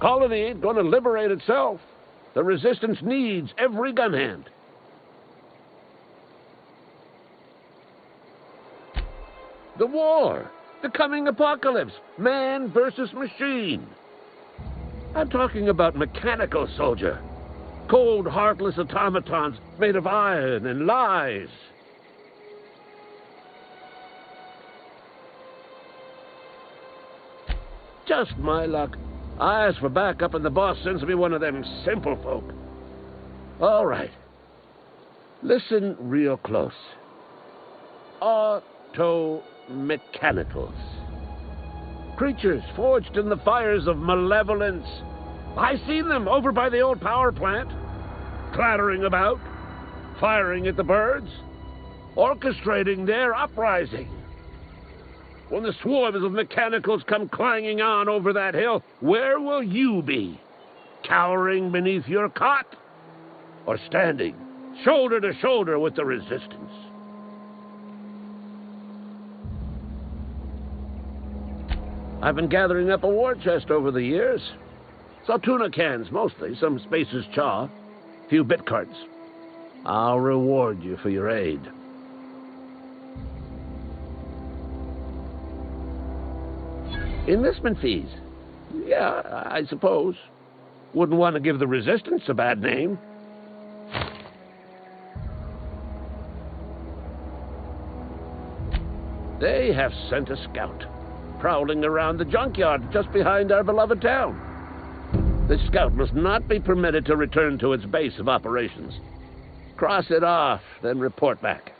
colony ain't going to liberate itself. The Resistance needs every gun hand. The war, the coming apocalypse, man versus machine. I'm talking about mechanical, soldier. Cold, heartless automatons made of iron and lies. Just my luck. I ask for backup and the boss sends me one of them simple folk. All right. Listen real close. Auto-mechanicals. Creatures forged in the fires of malevolence. I seen them over by the old power plant, clattering about, firing at the birds, orchestrating their uprising. When the swarms of mechanicals come clanging on over that hill, where will you be? Cowering beneath your cot? Or standing shoulder to shoulder with the Resistance? I've been gathering up a war chest over the years. Saw tuna cans, mostly, some Spacer's chaw, a few bit cards. I'll reward you for your aid. Enlistment fees. Yeah, I suppose. Wouldn't want to give the Resistance a bad name. They have sent a scout, prowling around the junkyard just behind our beloved town. This scout must not be permitted to return to its base of operations. Cross it off, then report back.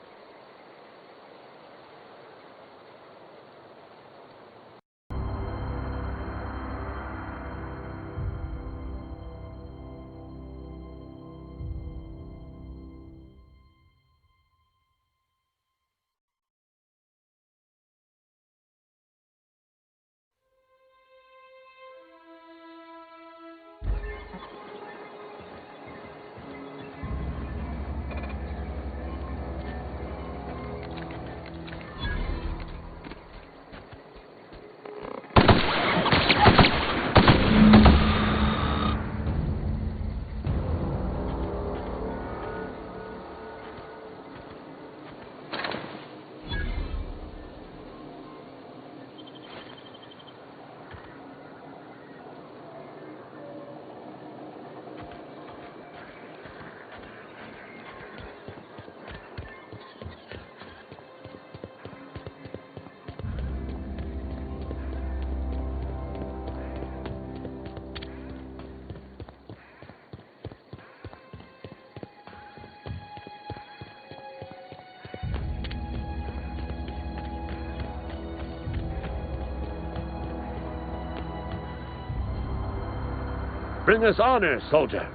Bring us honor, soldier.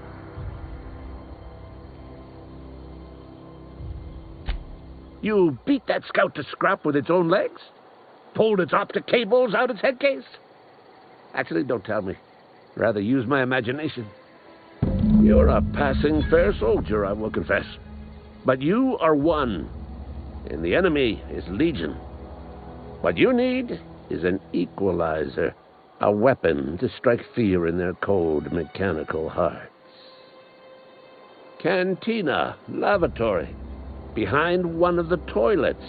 You beat that scout to scrap with its own legs? Pulled its optic cables out its head case? Actually, don't tell me. Rather use my imagination. You're a passing fair soldier, I will confess. But you are one, and the enemy is legion. What you need is an equalizer. A weapon to strike fear in their cold, mechanical hearts. Cantina, lavatory, behind one of the toilets.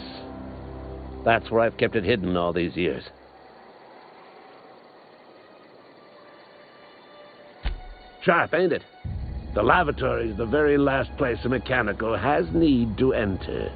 That's where I've kept it hidden all these years. Sharp, ain't it? The lavatory is the very last place a mechanical has need to enter.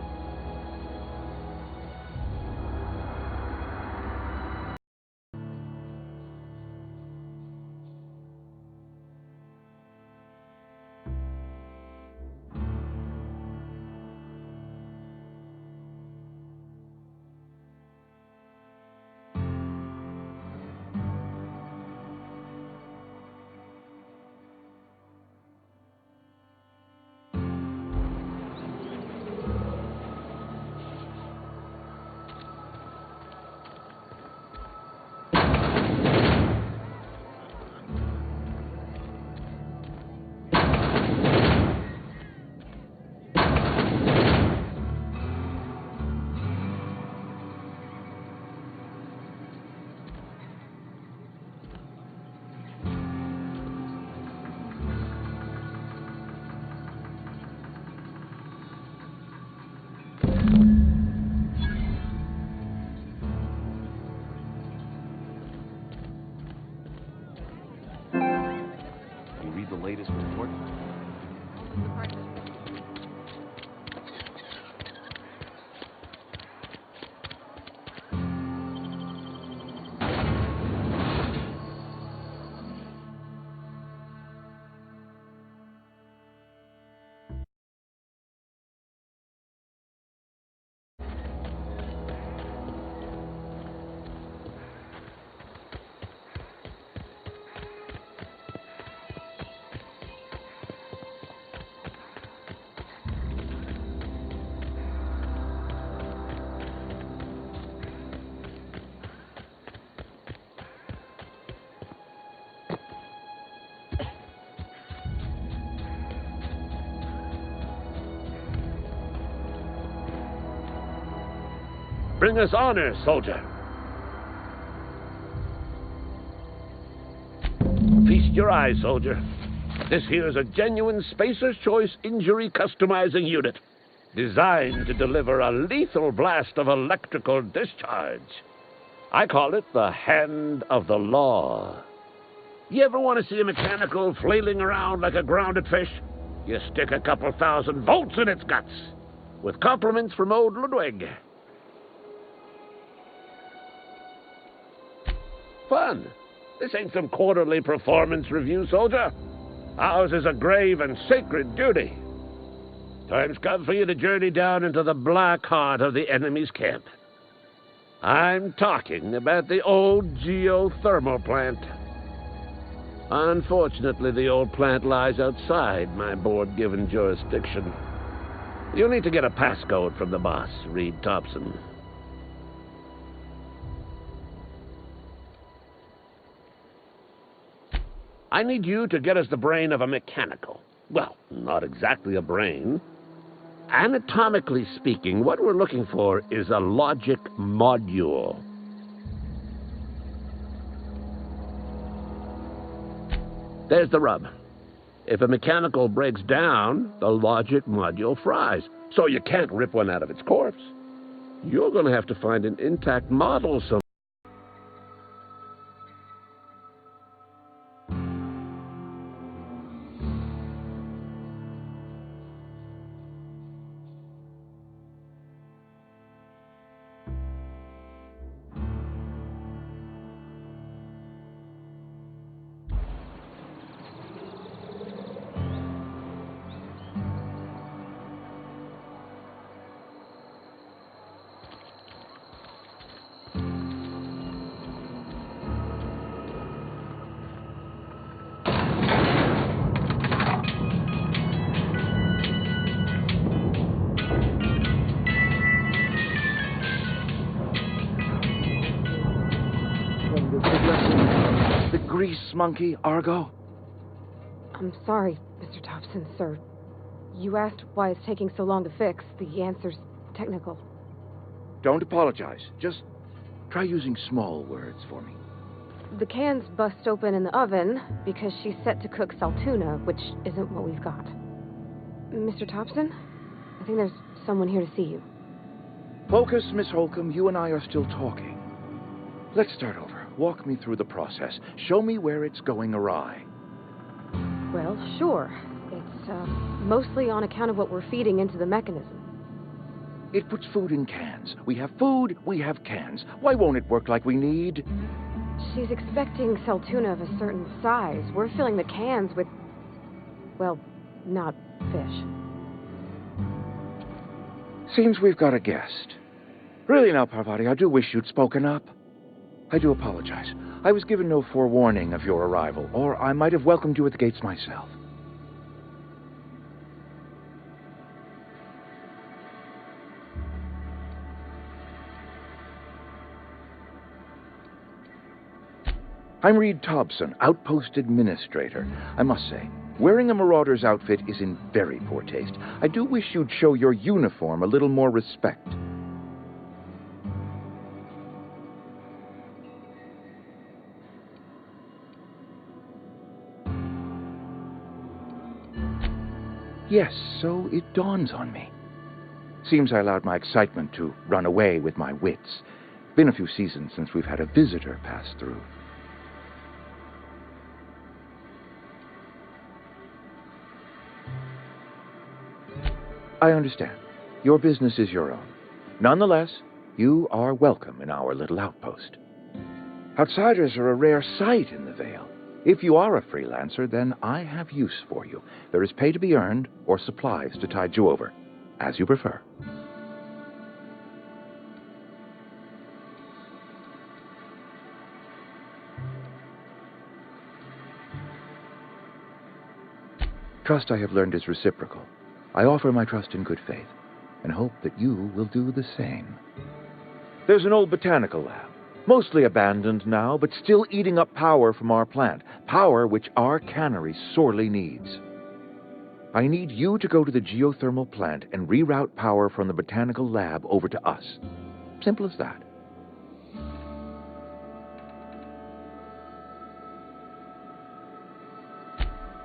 Bring us honor, soldier. Feast your eyes, soldier. This here's a genuine Spacer's Choice injury customizing unit, designed to deliver a lethal blast of electrical discharge. I call it the Hand of the Law. You ever want to see a mechanical flailing around like a grounded fish? You stick a couple thousand volts in its guts. With compliments from old Ludwig. Fun. This ain't some quarterly performance review, soldier. Ours is a grave and sacred duty. Time's come for you to journey down into the black heart of the enemy's camp. I'm talking about the old geothermal plant. Unfortunately, the old plant lies outside my board-given jurisdiction. You'll need to get a passcode from the boss, Reed Thompson. I need you to get us the brain of a mechanical. Well, not exactly a brain. Anatomically speaking, what we're looking for is a logic module. There's the rub. If a mechanical breaks down, the logic module fries. So you can't rip one out of its corpse. You're going to have to find an intact model somewhere. The grease monkey, Argo? I'm sorry, Mr. Thompson, sir. You asked why it's taking so long to fix. The answer's technical. Don't apologize. Just try using small words for me. The can's bust open in the oven because she's set to cook saltuna, which isn't what we've got. Mr. Thompson, I think there's someone here to see you. Focus, Miss Holcomb. You and I are still talking. Let's start over. Walk me through the process. Show me where it's going awry. Well, sure. It's mostly on account of what we're feeding into the mechanism. It puts food in cans. We have food, we have cans. Why won't it work like we need? She's expecting saltuna of a certain size. We're filling the cans with, well, not fish. Seems we've got a guest. Really now, Parvati, I do wish you'd spoken up. I do apologize. I was given no forewarning of your arrival, or I might have welcomed you at the gates myself. I'm Reed Thompson, Outpost Administrator. I must say, wearing a marauder's outfit is in very poor taste. I do wish you'd show your uniform a little more respect. Yes, so it dawns on me. Seems I allowed my excitement to run away with my wits. Been a few seasons since we've had a visitor pass through. I understand. Your business is your own. Nonetheless, you are welcome in our little outpost. Outsiders are a rare sight in the Vale. If you are a freelancer, then I have use for you. There is pay to be earned or supplies to tide you over, as you prefer. Trust, I have learned, is reciprocal. I offer my trust in good faith, and hope that you will do the same. There's an old botanical lab. Mostly abandoned now, but still eating up power from our plant. Power which our cannery sorely needs. I need you to go to the geothermal plant and reroute power from the botanical lab over to us. Simple as that.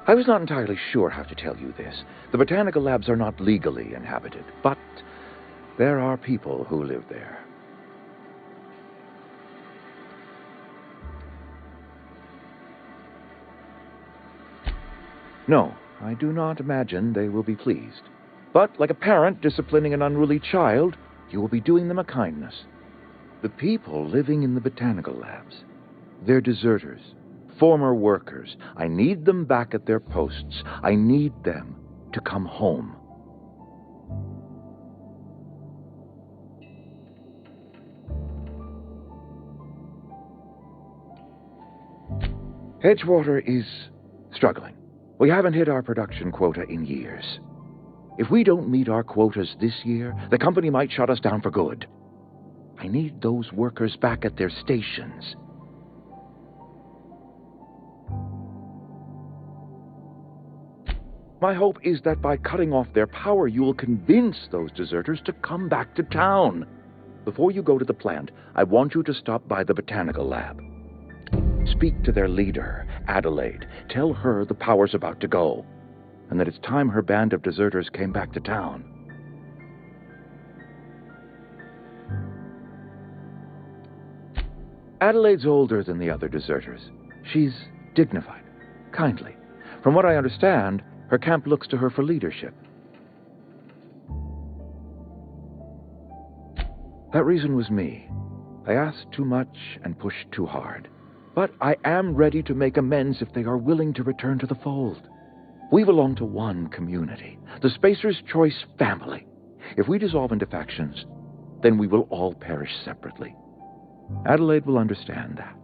I was not entirely sure how to tell you this. The botanical labs are not legally inhabited, but there are people who live there. No, I do not imagine they will be pleased. But like a parent disciplining an unruly child, you will be doing them a kindness. The people living in the botanical labs, they're deserters, former workers. I need them back at their posts. I need them to come home. Edgewater is struggling. We haven't hit our production quota in years. If we don't meet our quotas this year, the company might shut us down for good. I need those workers back at their stations. My hope is that by cutting off their power, you will convince those deserters to come back to town. Before you go to the plant, I want you to stop by the botanical lab. Speak to their leader, Adelaide. Tell her the power's about to go, and that it's time her band of deserters came back to town. Adelaide's older than the other deserters. She's dignified, kindly. From what I understand, her camp looks to her for leadership. That reason was me. I asked too much and pushed too hard. But I am ready to make amends if they are willing to return to the fold. We belong to one community, the Spacer's Choice family. If we dissolve into factions, then we will all perish separately. Adelaide will understand that.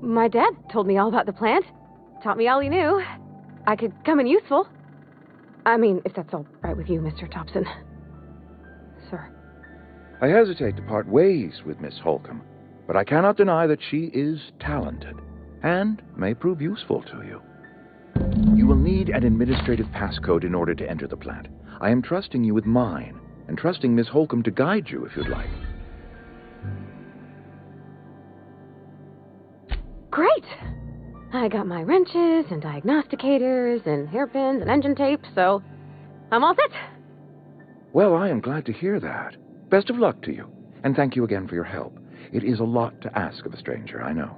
My dad told me all about the plant. Taught me all he knew. I could come in useful. I mean, if that's all right with you, Mr. Thompson. Sir. I hesitate to part ways with Miss Holcomb, but I cannot deny that she is talented and may prove useful to you. You will need an administrative passcode in order to enter the plant. I am trusting you with mine, and trusting Miss Holcomb to guide you if you'd like. Great! I got my wrenches and diagnosticators and hairpins and engine tape, so I'm all set. Well, I am glad to hear that. Best of luck to you, and thank you again for your help. It is a lot to ask of a stranger, I know.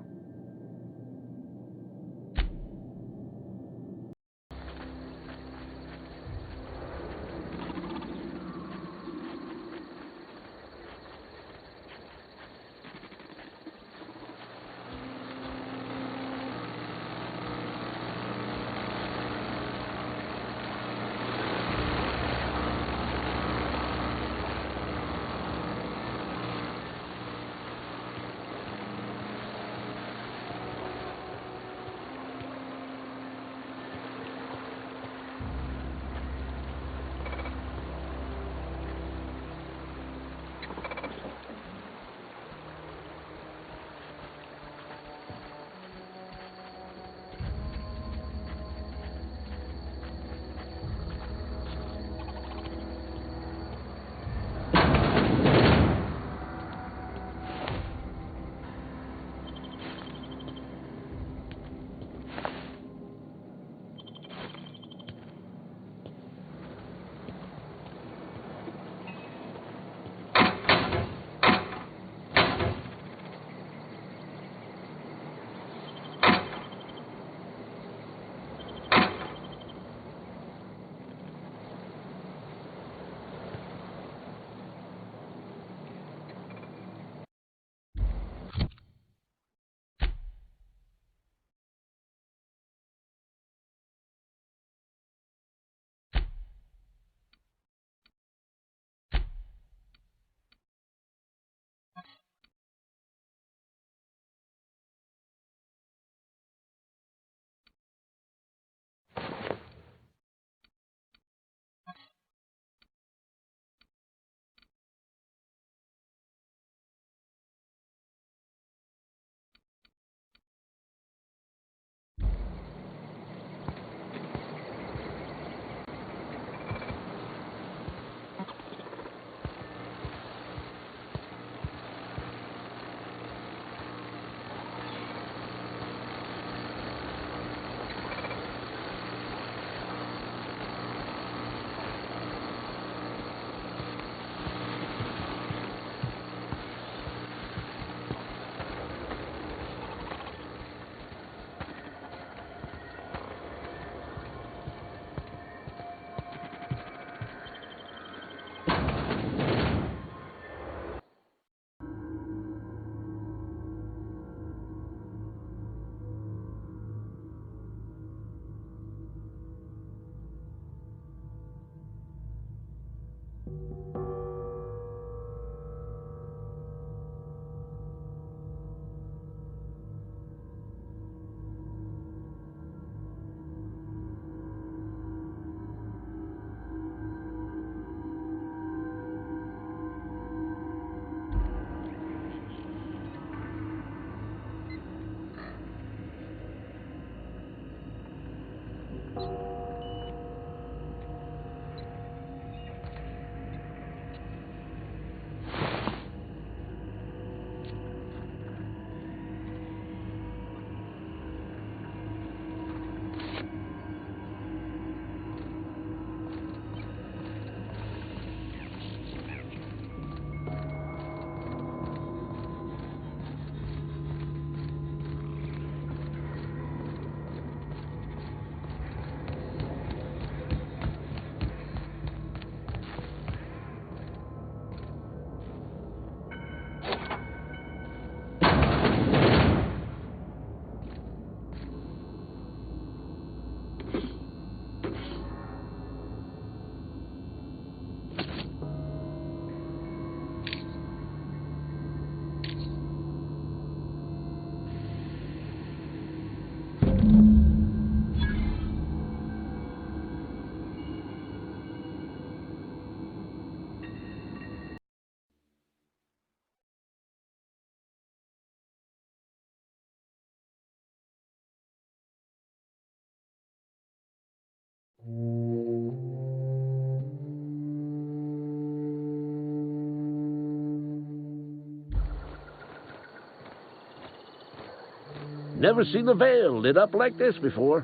Never seen the veil lit up like this before.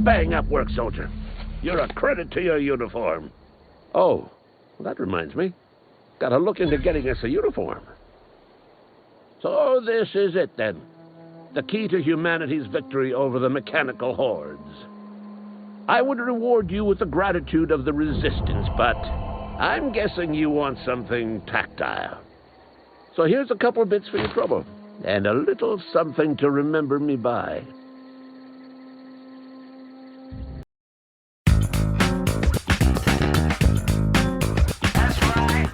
Bang up work, soldier. You're a credit to your uniform. Oh, well, that reminds me. Gotta look into getting us a uniform. So this is it, then. The key to humanity's victory over the mechanical hordes. I would reward you with the gratitude of the Resistance, but I'm guessing you want something tactile. So here's a couple bits for your trouble, and a little something to remember me by. That's right.